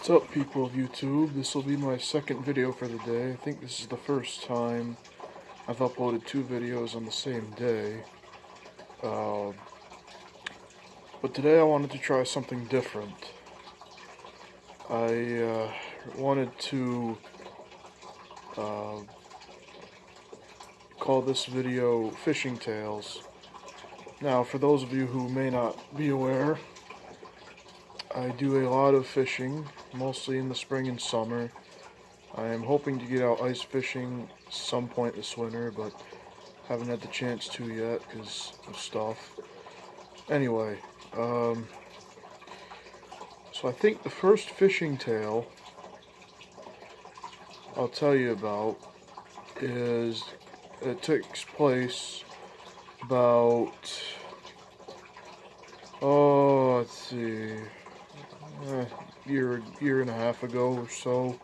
What's up, people of YouTube? This will be my second video for the day. I think this is the first time I've uploaded two videos on the same day. But today I wanted to try something different. I wanted to call this video Fishing Tales. Now, for those of you who may not be aware, I do a lot of fishing, mostly in the spring and summer. I am hoping to get out ice fishing some point this winter, but haven't had the chance to yet because of stuff. Anyway, so I think the first fishing tale I'll tell you about is, it takes place about, let's see, year and a half ago or so,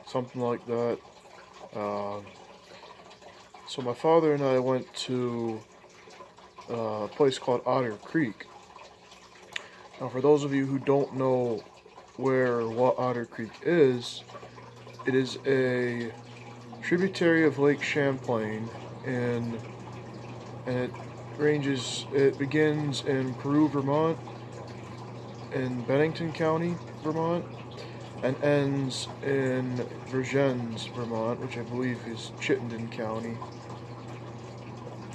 something like that. So my father and I went to a place called Otter Creek. Now, for those of you who don't know where or what Otter Creek is, it is a tributary of Lake Champlain, and it begins in Peru, Vermont, in Bennington County, Vermont, and ends in Vergennes, Vermont, which I believe is Chittenden County.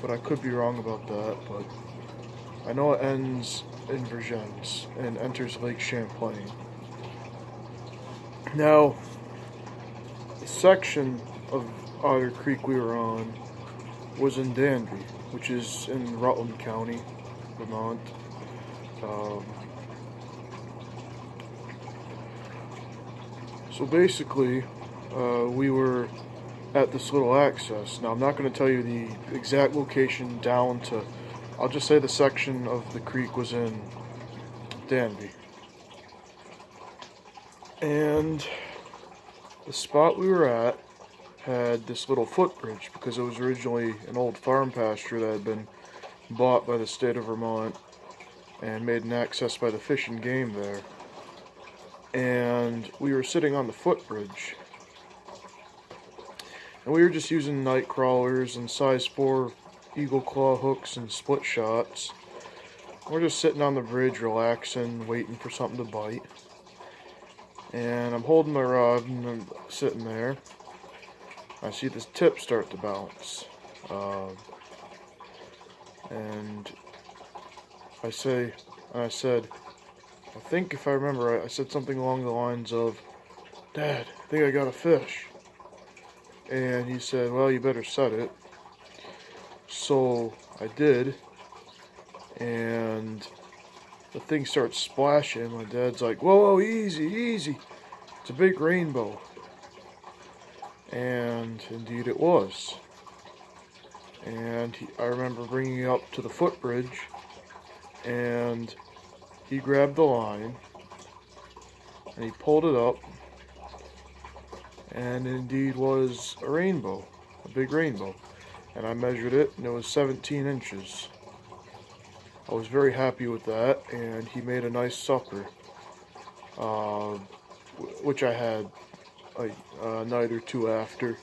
But I could be wrong about that, but I know it ends in Vergennes and enters Lake Champlain. Now, the section of Otter Creek we were on was in Danby, which is in Rutland County, Vermont. So basically, we were at this little access. Now, I'm not going to tell you the exact location down to, I'll just say the section of the creek was in Danby. And the spot we were at had this little footbridge because it was originally an old farm pasture that had been bought by the state of Vermont and made an access by the Fish and Game there. And we were sitting on the footbridge, and we were just using night crawlers and size 4 eagle claw hooks and split shots. We're just sitting on the bridge, relaxing, waiting for something to bite. And I'm holding my rod and I'm sitting there. I see this tip start to bounce. And I said, I think if I remember right, I said something along the lines of, "Dad, I think I got a fish." And he said, "Well, you better set it." So I did, and the thing starts splashing. My dad's like, "Whoa, easy, easy. It's a big rainbow." And indeed it was. And I remember bringing it up to the footbridge, and he grabbed the line, and he pulled it up, and indeed was a rainbow, a big rainbow. And I measured it, and it was 17 inches. I was very happy with that, and he made a nice supper, which I had a night or two after.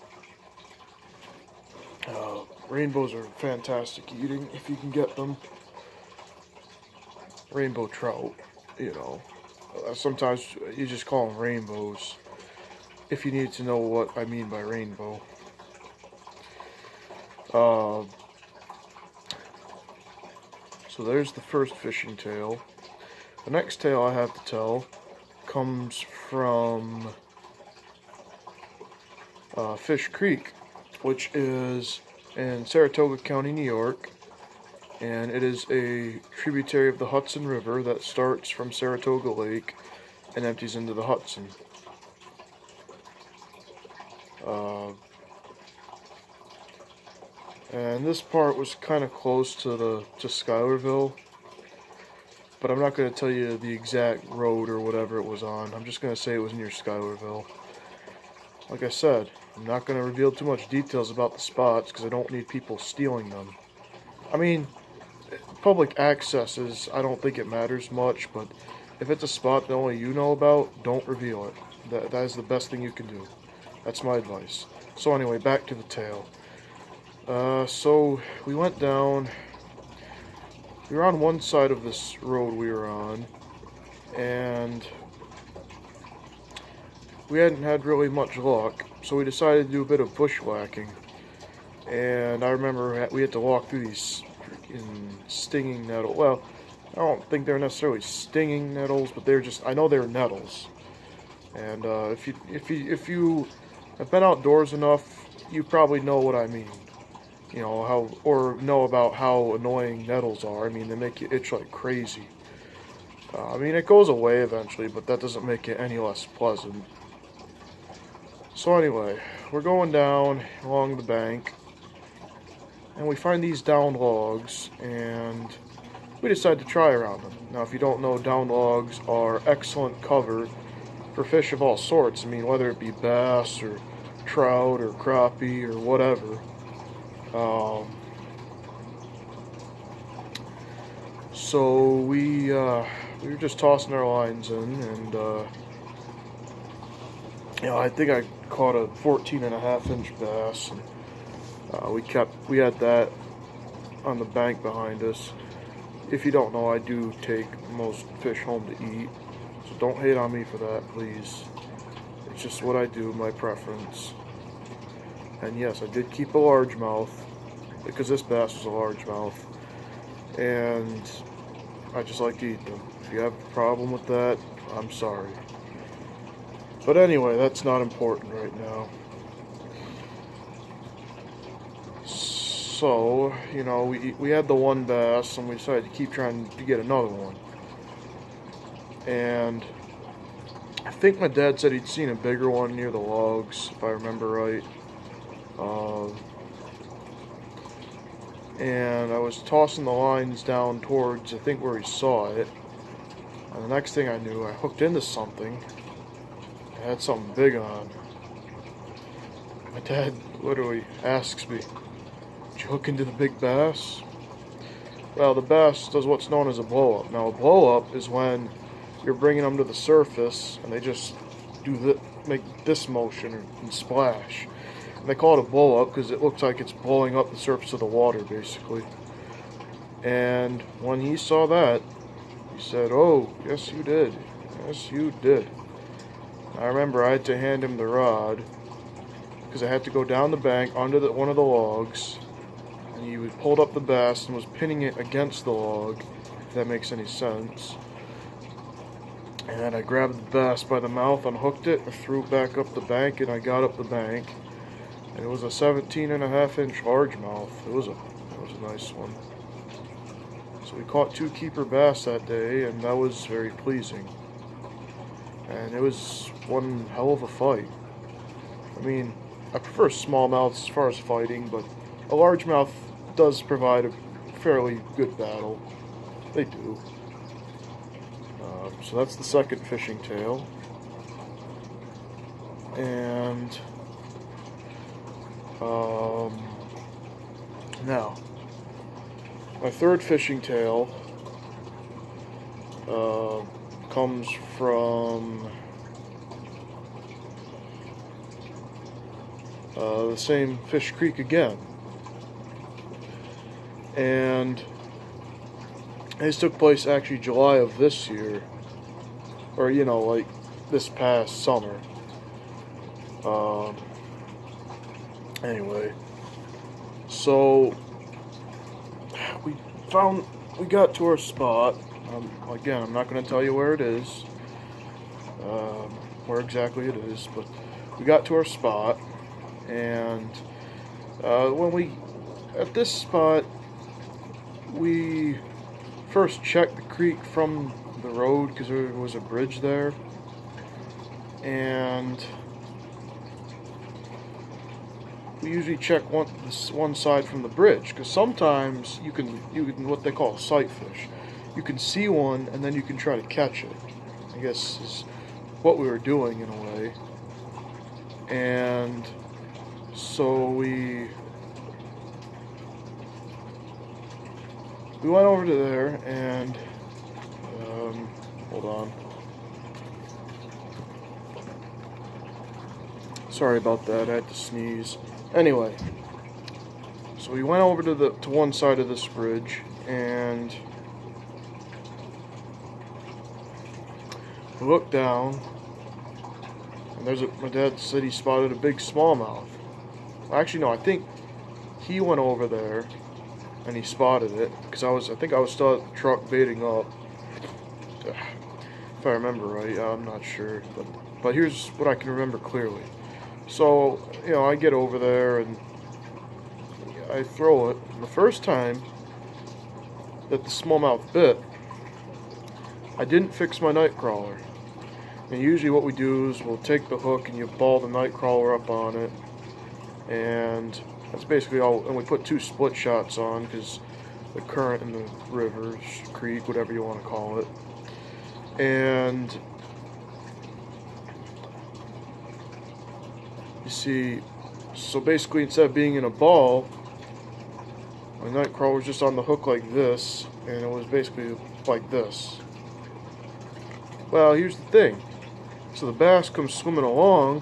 Rainbows are fantastic eating if you can get them. Rainbow trout, you know. Sometimes you just call them rainbows, if you need to know what I mean by rainbow. So there's the first fishing tale. The next tale I have to tell comes from Fish Creek, which is in Saratoga County, New York. And it is a tributary of the Hudson River that starts from Saratoga Lake and empties into the Hudson. And this part was kind of close to Schuylerville, but I'm not going to tell you the exact road or whatever it was on. I'm just going to say it was near Schuylerville. Like I said, I'm not going to reveal too much details about the spots because I don't need people stealing them. I mean, public access is, I don't think it matters much, but if it's a spot that only you know about, don't reveal it. That is the best thing you can do. That's my advice. So anyway, back to the tale. So we went down. We were on one side of this road we were on, and we hadn't had really much luck, so we decided to do a bit of bushwhacking. And I remember we had to walk through these freaking stinging nettles. Well, I don't think they're necessarily stinging nettles, but they're just, I know they're nettles. And if you have been outdoors enough, you probably know what I mean. You know how, or know about how annoying nettles are. I mean, they make you itch like crazy. I mean, it goes away eventually, but that doesn't make it any less pleasant. So anyway, we're going down along the bank, and we find these downed logs, and we decide to try around them. Now, if you don't know, downed logs are excellent cover for fish of all sorts. I mean, whether it be bass or trout or crappie or whatever. So we were just tossing our lines in, and I think I caught a 14.5-inch bass, and we had that on the bank behind us. If you don't know, I do take most fish home to eat, so don't hate on me for that, please. It's just what I do, my preference. And yes, I did keep a largemouth, because this bass was a largemouth, and I just like to eat them. If you have a problem with that, I'm sorry. But anyway, that's not important right now. So, we had the one bass, and we decided to keep trying to get another one. And I think my dad said he'd seen a bigger one near the logs, if I remember right. And I was tossing the lines down towards, I think, where he saw it. And the next thing I knew, I hooked into something. I had something big on. My dad literally asks me, "Did you hook into the big bass?" Well, the bass does what's known as a blow-up. Now, a blow-up is when you're bringing them to the surface, and they just make this motion and splash. And they call it a blow-up because it looks like it's blowing up the surface of the water, basically. And when he saw that, he said, "Oh, yes you did. Yes you did." I remember I had to hand him the rod because I had to go down the bank onto one of the logs, and he pulled up the bass and was pinning it against the log, if that makes any sense. And I grabbed the bass by the mouth, unhooked it, and threw it back up the bank, and I got up the bank. And it was a 17.5-inch largemouth. It was a nice one. So we caught 2 keeper bass that day, and that was very pleasing. And it was one hell of a fight. I mean, I prefer smallmouths as far as fighting, but a largemouth does provide a fairly good battle. They do. So that's the second fishing tale. And now, my third fishing tale comes from the same Fish Creek again. And this took place actually July of this year, or like this past summer. Anyway, so we got to our spot. Again, I'm not going to tell you where it is, where exactly it is, but we got to our spot, and at this spot, we first checked the creek from the road because there was a bridge there, and we usually check one side from the bridge because sometimes you can what they call sight fish. You can see one and then you can try to catch it. I guess is what we were doing in a way. And so we went over to there, and Hold on. Sorry about that, I had to sneeze. Anyway, so we went over to one side of this bridge, and we looked down, and my dad said he spotted a big smallmouth. Actually, no, I think he went over there and he spotted it, because I think I was still at the truck baiting up. If I remember right, I'm not sure, but here's what I can remember clearly. So, I get over there and I throw it. And the first time that the smallmouth bit, I didn't fix my night crawler. And usually what we do is we'll take the hook and you ball the night crawler up on it, and that's basically all. And we put 2 split shots on because the current in the river, creek, whatever you want to call it. And you see, so basically instead of being in a ball, my night crawler was just on the hook like this, and it was basically like this. Well, here's the thing. So the bass comes swimming along,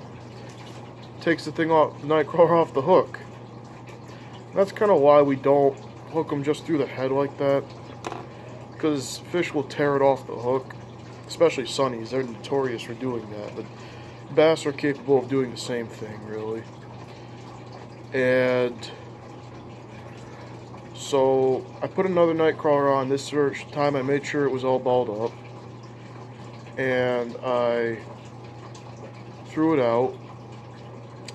takes the thing off, night crawler off the hook. That's kind of why we don't hook them just through the head like that, because fish will tear it off the hook, especially sunnies. They're notorious for doing that, but bass are capable of doing the same thing, really. And so I put another night crawler on. This time I made sure it was all balled up, and I threw it out,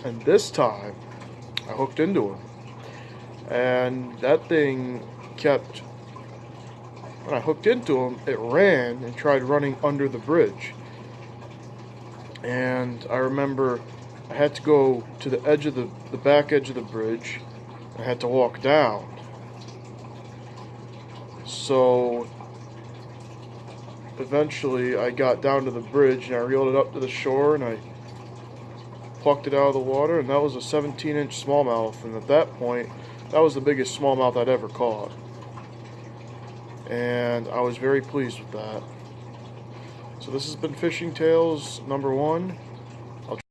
and this time I hooked into him, and that thing kept, when I hooked into him, it ran and tried running under the bridge. And I remember I had to go to the edge of the back edge of the bridge. I had to walk down. So eventually I got down to the bridge and I reeled it up to the shore and I plucked it out of the water, and that was a 17-inch smallmouth. And at that point, that was the biggest smallmouth I'd ever caught. And I was very pleased with that. So this has been Fishing Tales number 1.